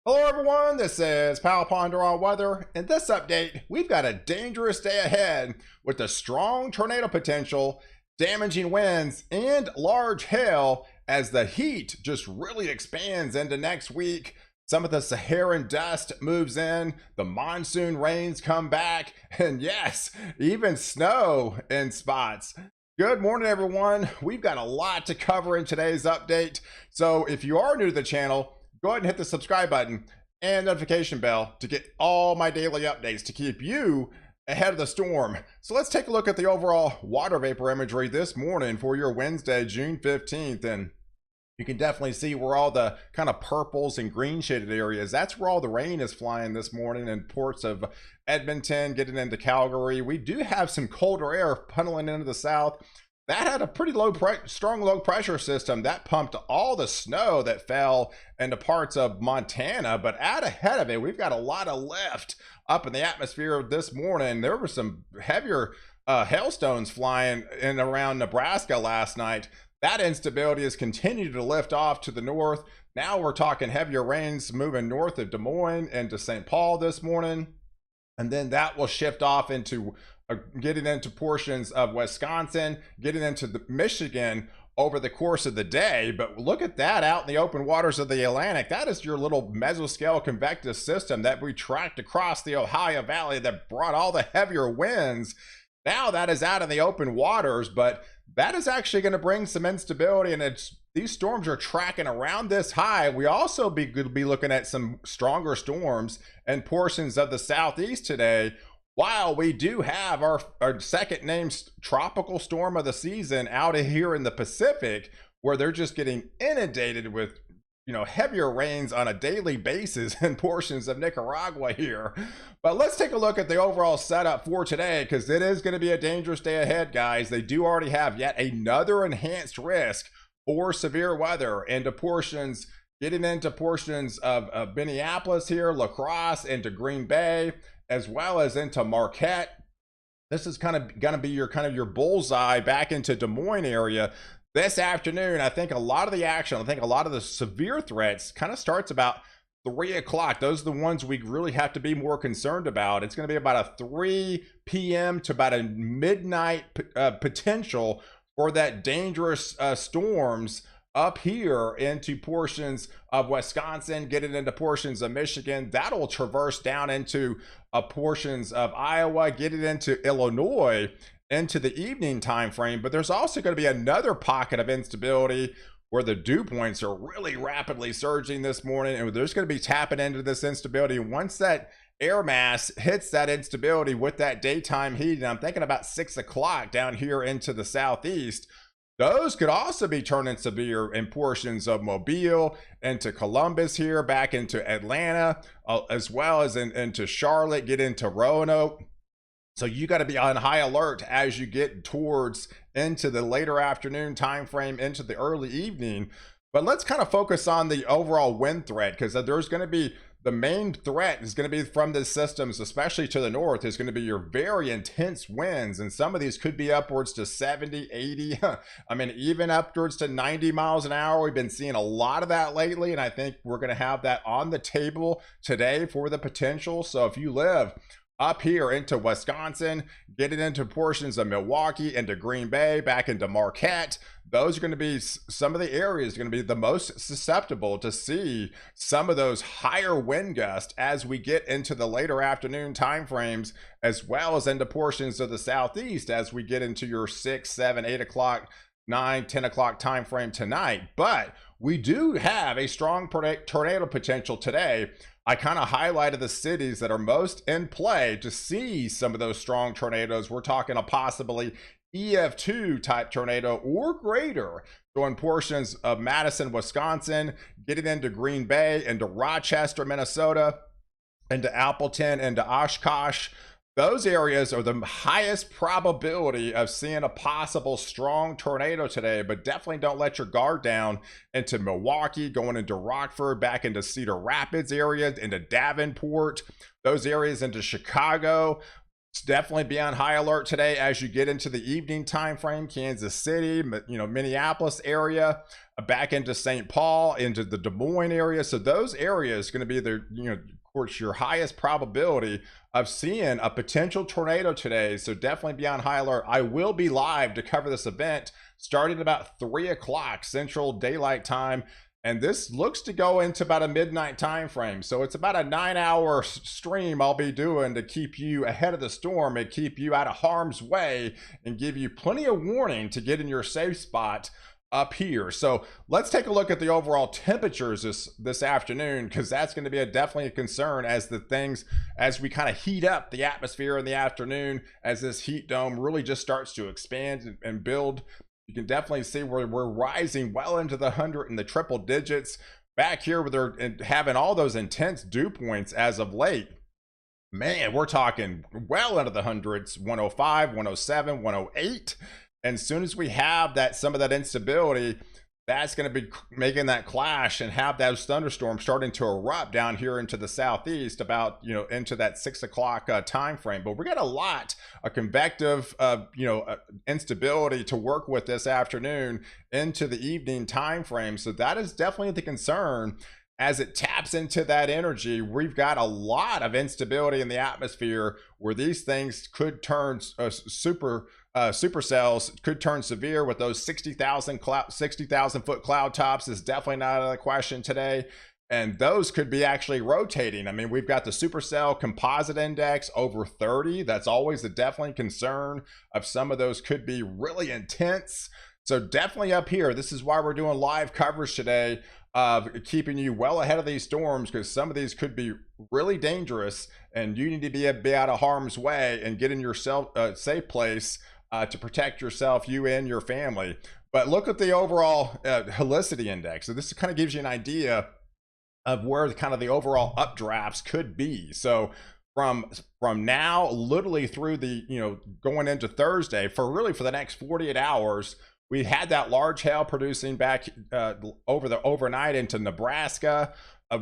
Hello everyone, this is Pal Ponder on Weather. In this update, we've got a dangerous day ahead with the strong tornado potential, damaging winds, and large hail as the heat just really expands into next week. Some of the Saharan dust moves in, the monsoon rains come back, and yes, even snow in spots. Good morning, everyone. We've got a lot to cover in today's update. So if you are new to the channel, go ahead and hit the subscribe button and notification bell to get all my daily updates to keep you ahead of the storm. So let's take a look at the overall water vapor imagery this morning for your Wednesday, June 15th. And you can definitely see where all the kind of purples and green shaded areas, that's where all the rain is flying this morning in ports of Edmonton, getting into Calgary. We do have some colder air funneling into the south. That had a pretty strong low pressure system that pumped all the snow that fell into parts of Montana, but out ahead of it, we've got a lot of lift up in the atmosphere this morning. There were some heavier hailstones flying in around Nebraska last night. That instability has continued to lift off to the north. Now we're talking heavier rains moving north of Des Moines into St. Paul this morning. And then that will shift off into getting into portions of Wisconsin, getting into Michigan over the course of the day. But look at that out in the open waters of the Atlantic. That is your little mesoscale convective system that we tracked across the Ohio Valley that brought all the heavier winds. Now that is out in the open waters, but that is actually going to bring some instability, and these storms are tracking around this high. We also be looking at some stronger storms in portions of the southeast today, while we do have our second named tropical storm of the season out of here in the Pacific, where they're just getting inundated with heavier rains on a daily basis in portions of Nicaragua here. But let's take a look at the overall setup for today, because it is going to be a dangerous day ahead, guys. They do already have yet another enhanced risk for severe weather into portions, getting into portions of Minneapolis here, La Crosse, into Green Bay, as well as into Marquette. This is kind of going to be your bullseye back into Des Moines area. This afternoon, I think a lot of the action, I think a lot of the severe threats kind of starts about 3 o'clock. Those are the ones we really have to be more concerned about. It's going to be about a 3 p.m. to about a midnight potential for that dangerous storms up here into portions of Wisconsin, getting into portions of Michigan. That'll traverse down into portions of Iowa, getting into Illinois into the evening time frame. But there's also going to be another pocket of instability where the dew points are really rapidly surging this morning, and there's going to be tapping into this instability. Once that air mass hits that instability with that daytime heat, and I'm thinking about 6 o'clock down here into the southeast, those could also be turning severe in portions of Mobile, into Columbus here, back into Atlanta, as well as into Charlotte, get into Roanoke. So you got to be on high alert as you get towards into the later afternoon time frame, into the early evening. But let's kind of focus on the overall wind threat, because there's going to be the main threat is going to be from the systems, especially to the north, is going to be your very intense winds. And some of these could be upwards to 70, 80, I mean, even upwards to 90 miles an hour. We've been seeing a lot of that lately, and I think we're going to have that on the table today for the potential. So if you live up here into Wisconsin, getting into portions of Milwaukee, into Green Bay, back into Marquette, those are going to be some of the areas going to be the most susceptible to see some of those higher wind gusts as we get into the later afternoon time frames, as well as into portions of the southeast as we get into your 6, 7, 8 o'clock, 9, 10 o'clock time frame tonight. But we do have a strong tornado potential today. I kind of highlighted the cities that are most in play to see some of those strong tornadoes. We're talking a possibly EF2 type tornado or greater. So in portions of Madison, Wisconsin, getting into Green Bay, into Rochester, Minnesota, into Appleton, into Oshkosh. Those areas are the highest probability of seeing a possible strong tornado today, but definitely don't let your guard down into Milwaukee, going into Rockford, back into Cedar Rapids area, into Davenport, those areas into Chicago. Definitely be on high alert today as you get into the evening time frame. Kansas City, Minneapolis area, back into St. Paul, into the Des Moines area. So those areas going to be the, of course, your highest probability of seeing a potential tornado today. So definitely be on high alert. I will be live to cover this event starting about 3 o'clock Central Daylight Time. And this looks to go into about a midnight time frame. So it's about a 9-hour stream I'll be doing to keep you ahead of the storm and keep you out of harm's way and give you plenty of warning to get in your safe spot up here. So let's take a look at the overall temperatures this afternoon, because that's going to be definitely a concern as we kind of heat up the atmosphere in the afternoon, as this heat dome really just starts to expand and build. You can definitely see where we're rising well into the 100 and the triple digits back here, where they're having all those intense dew points as of late. Man, we're talking well into the hundreds, 105, 107, 108. And as soon as we have some of that instability, that's going to be making that clash and have those thunderstorms starting to erupt down here into the southeast about, into that 6 o'clock time frame. But we got a lot of convective, instability to work with this afternoon into the evening time frame. So that is definitely the concern. As it taps into that energy, we've got a lot of instability in the atmosphere where these things could turn supercells, could turn severe with those 60,000 foot cloud tops is definitely not out of the question today. And those could be actually rotating. I mean, we've got the supercell composite index over 30. That's always a definitely concern of some of those could be really intense. So definitely up here, this is why we're doing live coverage today of keeping you well ahead of these storms, because some of these could be really dangerous and you need to be out of harm's way and get in yourself a safe place to protect yourself, you and your family. But look at the overall Helicity Index. So this kind of gives you an idea of where kind of the overall updrafts could be. So from now literally through the going into Thursday, for the next 48 hours, we had that large hail producing back over the overnight into Nebraska.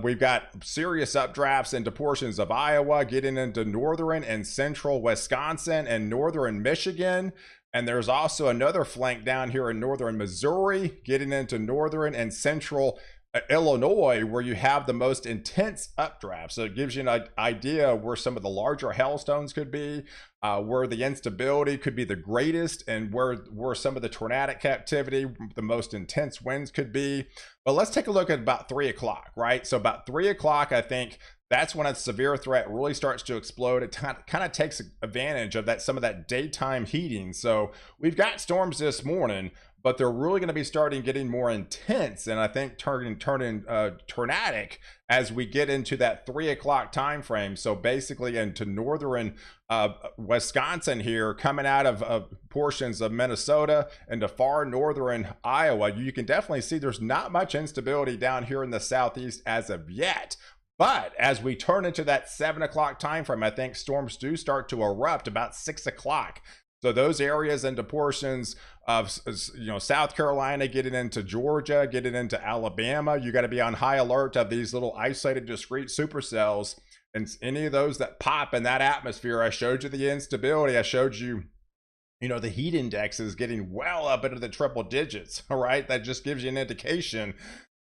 We've got serious updrafts into portions of Iowa, getting into northern and central Wisconsin and northern Michigan. And there's also another flank down here in northern Missouri, getting into northern and central Illinois, where you have the most intense updraft. So it gives you an idea where some of the larger hailstones could be, where the instability could be the greatest, and where some of the tornadic activity, the most intense winds could be. But let's take a look at about 3 o'clock, right? So about 3 o'clock, I think that's when a severe threat really starts to explode. It kind of takes advantage of some of that daytime heating. So we've got storms this morning, but they're really going to be starting getting more intense, and I think turning tornadic as we get into that 3 o'clock time frame. So basically into northern Wisconsin here, coming out of portions of Minnesota into far northern Iowa, you can definitely see there's not much instability down here in the southeast as of yet. But as we turn into that 7 o'clock time frame, I think storms do start to erupt about 6 o'clock. So those areas into portions of South Carolina, getting into Georgia, getting into Alabama, you got to be on high alert of these little isolated discrete supercells, and any of those that pop in that atmosphere. I showed you the instability. I showed you the heat index is getting well up into the triple digits. All right, that just gives you an indication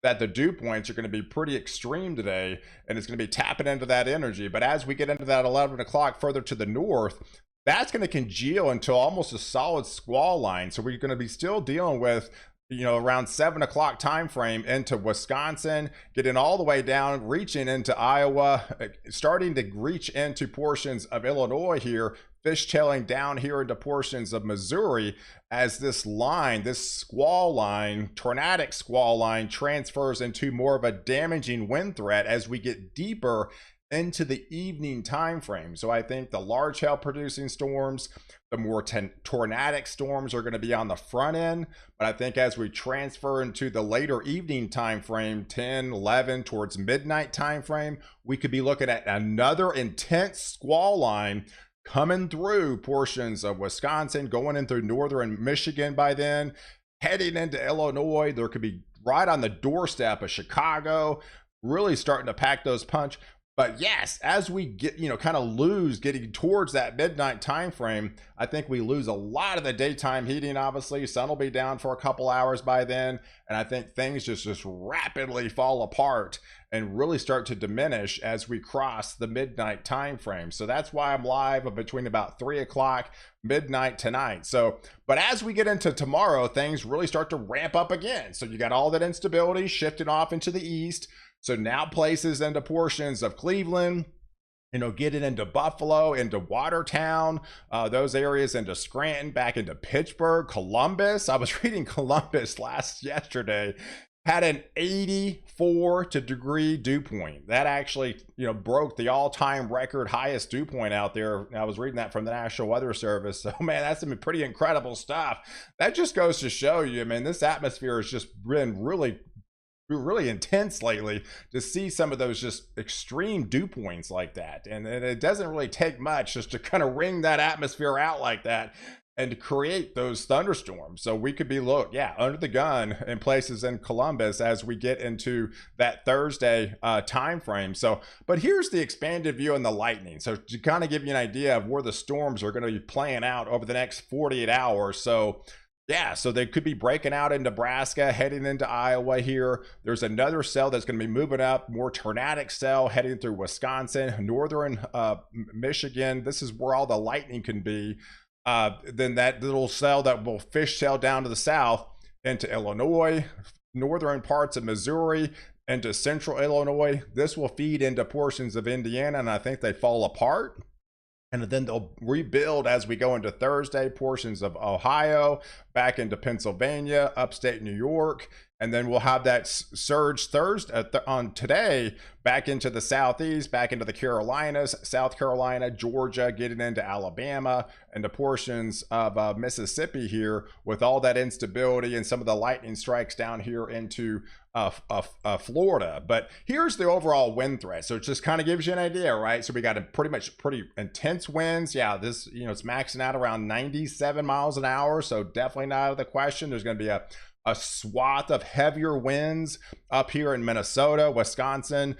that the dew points are going to be pretty extreme today, and it's going to be tapping into that energy. But as we get into that 11 o'clock further to the north, that's going to congeal into almost a solid squall line. So we're going to be still dealing with, around 7 o'clock time frame into Wisconsin, getting all the way down, reaching into Iowa, starting to reach into portions of Illinois here, fishtailing down here into portions of Missouri, as this squall line, tornadic squall line, transfers into more of a damaging wind threat as we get deeper into the evening time frame. So I think the large hail producing storms, the more tornadic storms are going to be on the front end. But I think as we transfer into the later evening time frame, 10, 11 towards midnight time frame, we could be looking at another intense squall line coming through portions of Wisconsin, going in through northern Michigan by then, heading into Illinois. There could be right on the doorstep of Chicago, really starting to pack those punch. But yes, as we get, kind of lose getting towards that midnight time frame, I think we lose a lot of the daytime heating. Obviously, sun will be down for a couple hours by then, and I think things just rapidly fall apart and really start to diminish as we cross the midnight time frame. So that's why I'm live between about 3 o'clock midnight tonight. So, but as we get into tomorrow, things really start to ramp up again. So you got all that instability shifting off into the east. So now places into portions of Cleveland, getting into Buffalo, into Watertown, those areas, into Scranton, back into Pittsburgh, Columbus. I was reading Columbus yesterday, had an 84-degree dew point. That actually, broke the all-time record highest dew point out there. I was reading that from the National Weather Service. So, man, that's some pretty incredible stuff. That just goes to show you, I mean, this atmosphere has just been really intense lately to see some of those just extreme dew points like that. And it doesn't really take much just to kind of wring that atmosphere out like that and to create those thunderstorms. So we could be under the gun in places in Columbus as we get into that Thursday time frame. So, but here's the expanded view on the lightning. So to kind of give you an idea of where the storms are going to be playing out over the next 48 hours. So yeah, so they could be breaking out in Nebraska, heading into Iowa here. There's another cell that's going to be moving up, more tornadic cell heading through Wisconsin, northern Michigan. This is where all the lightning can be. Then that little cell that will fishtail down to the south into Illinois, northern parts of Missouri, into central Illinois. This will feed into portions of Indiana, and I think they fall apart. And then they'll rebuild as we go into Thursday, portions of Ohio, back into Pennsylvania, upstate New York. And then we'll have that surge Thursday on today back into the Southeast, back into the Carolinas, South Carolina, Georgia, getting into Alabama and the portions of Mississippi here with all that instability and some of the lightning strikes down here into Florida. But here's the overall wind threat. So it just kind of gives you an idea, right? So we got pretty intense winds. Yeah, this, it's maxing out around 97 miles an hour. So definitely not out of the question. There's going to be a swath of heavier winds up here in Minnesota, Wisconsin,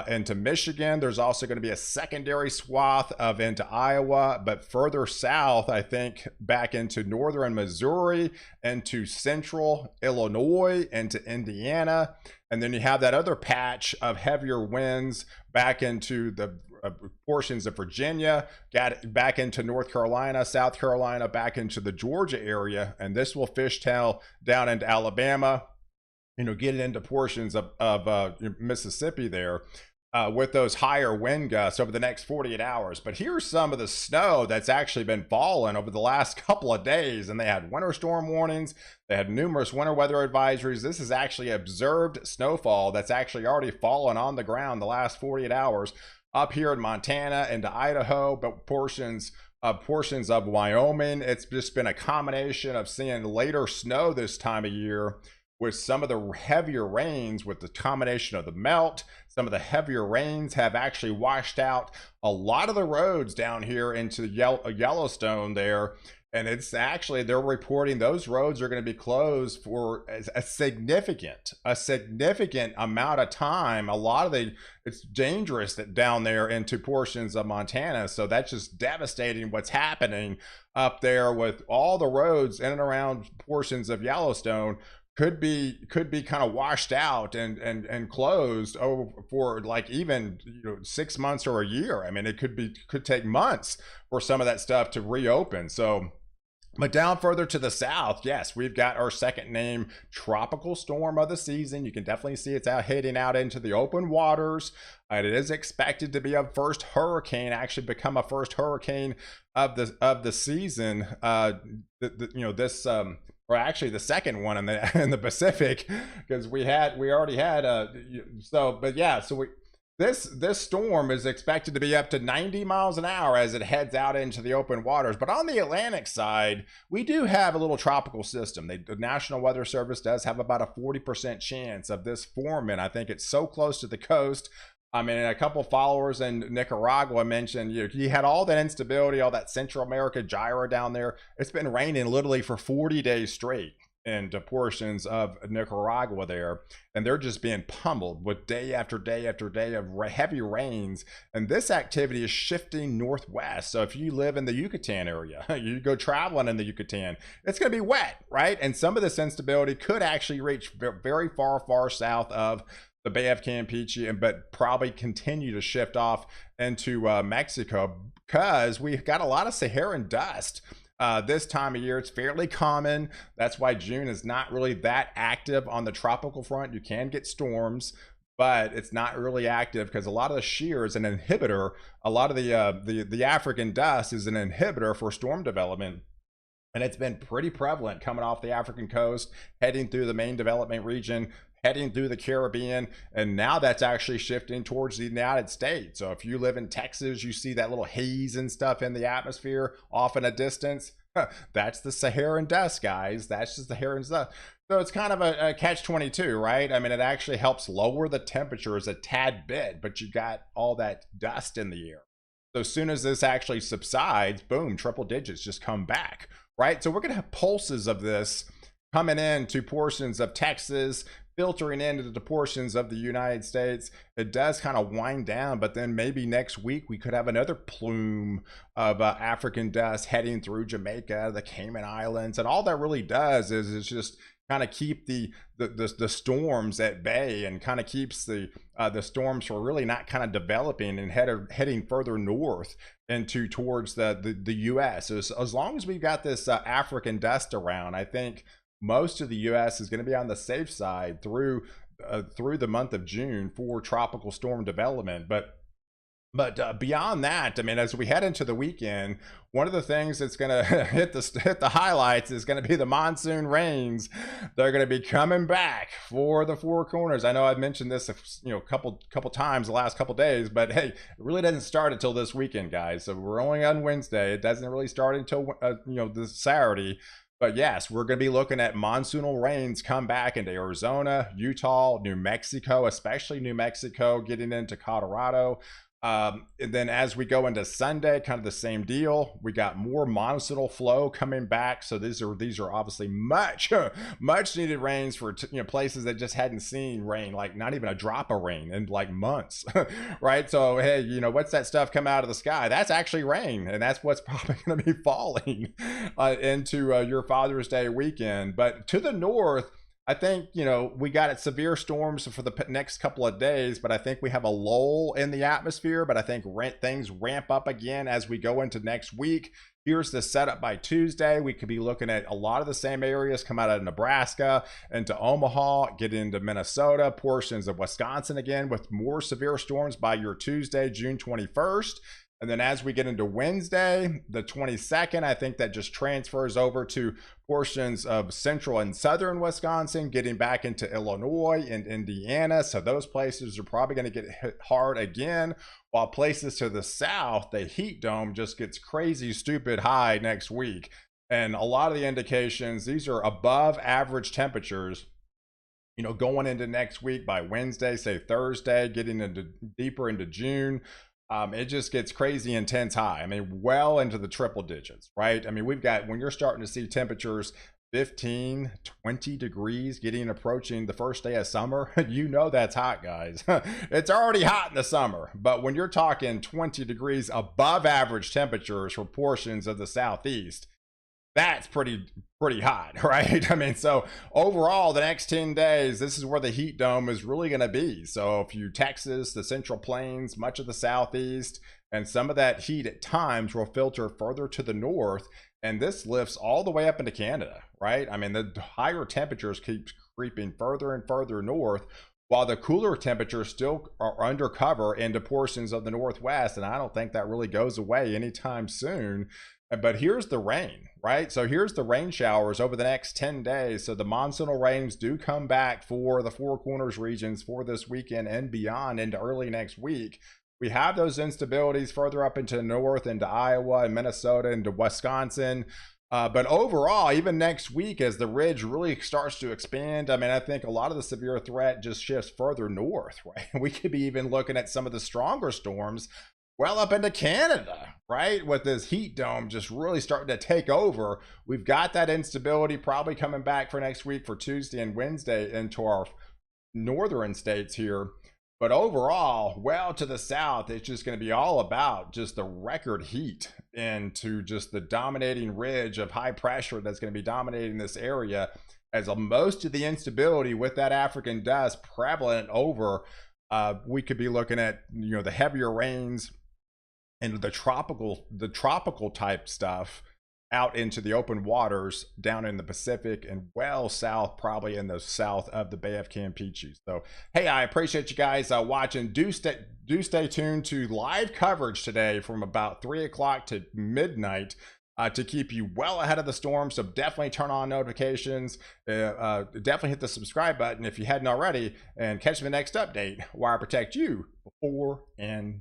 into Michigan. There's also going to be a secondary swath of into Iowa, but further south, I think, back into northern Missouri, into central Illinois, into Indiana. And then you have that other patch of heavier winds back into the portions of Virginia, got back into North Carolina, South Carolina, back into the Georgia area, and this will fishtail down into Alabama, getting into portions of Mississippi there with those higher wind gusts over the next 48 hours. But here's some of the snow that's actually been falling over the last couple of days, and they had winter storm warnings. They had numerous winter weather advisories. This is actually observed snowfall that's actually already fallen on the ground the last 48 hours. Up here in Montana into Idaho, but portions of Wyoming. It's just been a combination of seeing later snow this time of year with some of the heavier rains, with the combination of the melt. Some of the heavier rains have actually washed out a lot of the roads down here into Yellowstone there. And it's actually, they're reporting those roads are going to be closed for a significant amount of time. It's dangerous down there into portions of Montana. So that's just devastating what's happening up there with all the roads in and around portions of Yellowstone could be kind of washed out and closed for like even 6 months or a year. I mean, it could take months for some of that stuff to reopen. So, but down further to the south, yes, we've got our second name tropical storm of the season. You can definitely see it's heading out into the open waters. It is expected to be a first hurricane, actually become a first hurricane of the season. This or actually the second one in the Pacific, because we already had This storm is expected to be up to 90 miles an hour as it heads out into the open waters. But on the Atlantic side, we do have a little tropical system. The National Weather Service does have about a 40% chance of this forming. I think it's so close to the coast. I mean, a couple followers in Nicaragua mentioned, he had all that instability, all that Central America gyra down there. It's been raining literally for 40 days straight into portions of Nicaragua there, and they're just being pummeled with day after day after day of heavy rains. And this activity is shifting northwest. So if you live in the Yucatan area, you go traveling in the Yucatan, it's going to be wet, right? And some of this instability could actually reach very far south of the Bay of Campeche, but probably continue to shift off into Mexico, because we've got a lot of Saharan dust. This time of year, it's fairly common. That's why June is not really that active on the tropical front. You can get storms, but it's not really active because a lot of the shear is an inhibitor. A lot of the African dust is an inhibitor for storm development. And it's been pretty prevalent coming off the African coast, heading through the main development region, heading through the Caribbean, and now that's actually shifting towards the United States. So if you live in Texas, you see that little haze and stuff in the atmosphere off in a distance. That's the Saharan dust, guys. That's just the Saharan dust. So it's kind of a catch-22, right? I mean, it actually helps lower the temperatures a tad bit, but you got all that dust in the air. So as soon as this actually subsides, boom, triple digits just come back, right? So we're going to have pulses of this coming into portions of Texas, filtering into the portions of the United States. It does kind of wind down, but then maybe next week we could have another plume of African dust heading through Jamaica, the Cayman Islands, and all that really does is just kind of keep the storms at bay, and kind of keeps the storms from really not kind of developing and heading further north into towards the U.S. As long as we've got this African dust around, I think most of the U.S. is going to be on the safe side through the month of June for tropical storm development. But beyond that, I mean, as we head into the weekend, one of the things that's going to hit the highlights is going to be the monsoon rains. They're going to be coming back for the Four Corners. I know I've mentioned this, a couple times the last couple days, but hey, it really doesn't start until this weekend, guys. So we're only on Wednesday. It doesn't really start until this Saturday. But yes, we're going to be looking at monsoonal rains come back into Arizona, Utah, New Mexico, especially New Mexico, getting into Colorado. And then as we go into Sunday, kind of the same deal. We got more monsoonal flow coming back. So these are obviously much needed rains for places that just hadn't seen rain, like not even a drop of rain in like months, right? So hey, what's that stuff come out of the sky? That's actually rain, and that's what's probably going to be falling into your Father's Day weekend. But to the north, I think, we got severe storms for the next couple of days, but I think we have a lull in the atmosphere. But I think things ramp up again as we go into next week. Here's the setup by Tuesday. We could be looking at a lot of the same areas come out of Nebraska into Omaha, get into Minnesota, portions of Wisconsin again with more severe storms by your Tuesday, June 21st. And then as we get into Wednesday, the 22nd, I think that just transfers over to portions of central and southern Wisconsin, getting back into Illinois and Indiana. So those places are probably going to get hit hard again, while places to the south, the heat dome just gets crazy, stupid high next week. And a lot of the indications, these are above average temperatures, going into next week by Wednesday, say Thursday, getting into deeper into June. It just gets crazy intense high. I mean, well into the triple digits, right? I mean, we've got, when you're starting to see temperatures 15, 20 degrees approaching the first day of summer, that's hot, guys. It's already hot in the summer, but when you're talking 20 degrees above average temperatures for portions of the southeast, that's pretty hot, right? I mean, so overall, the next 10 days, this is where the heat dome is really going to be. So if you Texas, the Central Plains, much of the Southeast, and some of that heat at times will filter further to the north, and this lifts all the way up into Canada, right? I mean, the higher temperatures keep creeping further and further north, while the cooler temperatures still are undercover into portions of the Northwest, and I don't think that really goes away anytime soon. But here's the rain, right? So here's the rain showers over the next 10 days. So the monsoonal rains do come back for the Four Corners regions for this weekend and beyond into early next week. We have those instabilities further up into the north, into Iowa and Minnesota, into Wisconsin. But overall, even next week, as the ridge really starts to expand, I mean, I think a lot of the severe threat just shifts further north, right? We could be even looking at some of the stronger storms well up into Canada, right? With this heat dome just really starting to take over. We've got that instability probably coming back for next week for Tuesday and Wednesday into our northern states here. But overall, well to the south, it's just going to be all about just the record heat into just the dominating ridge of high pressure that's going to be dominating this area, as most of the instability with that African dust prevalent over. We could be looking at, you know, the heavier rains and the tropical type stuff out into the open waters down in the Pacific and well south, probably in the south of the Bay of Campeche. So hey, I appreciate you guys watching. Do stay tuned to live coverage today from about 3 o'clock to midnight to keep you well ahead of the storm. So definitely turn on notifications, definitely hit the subscribe button if you hadn't already, and catch the next update where I protect you before and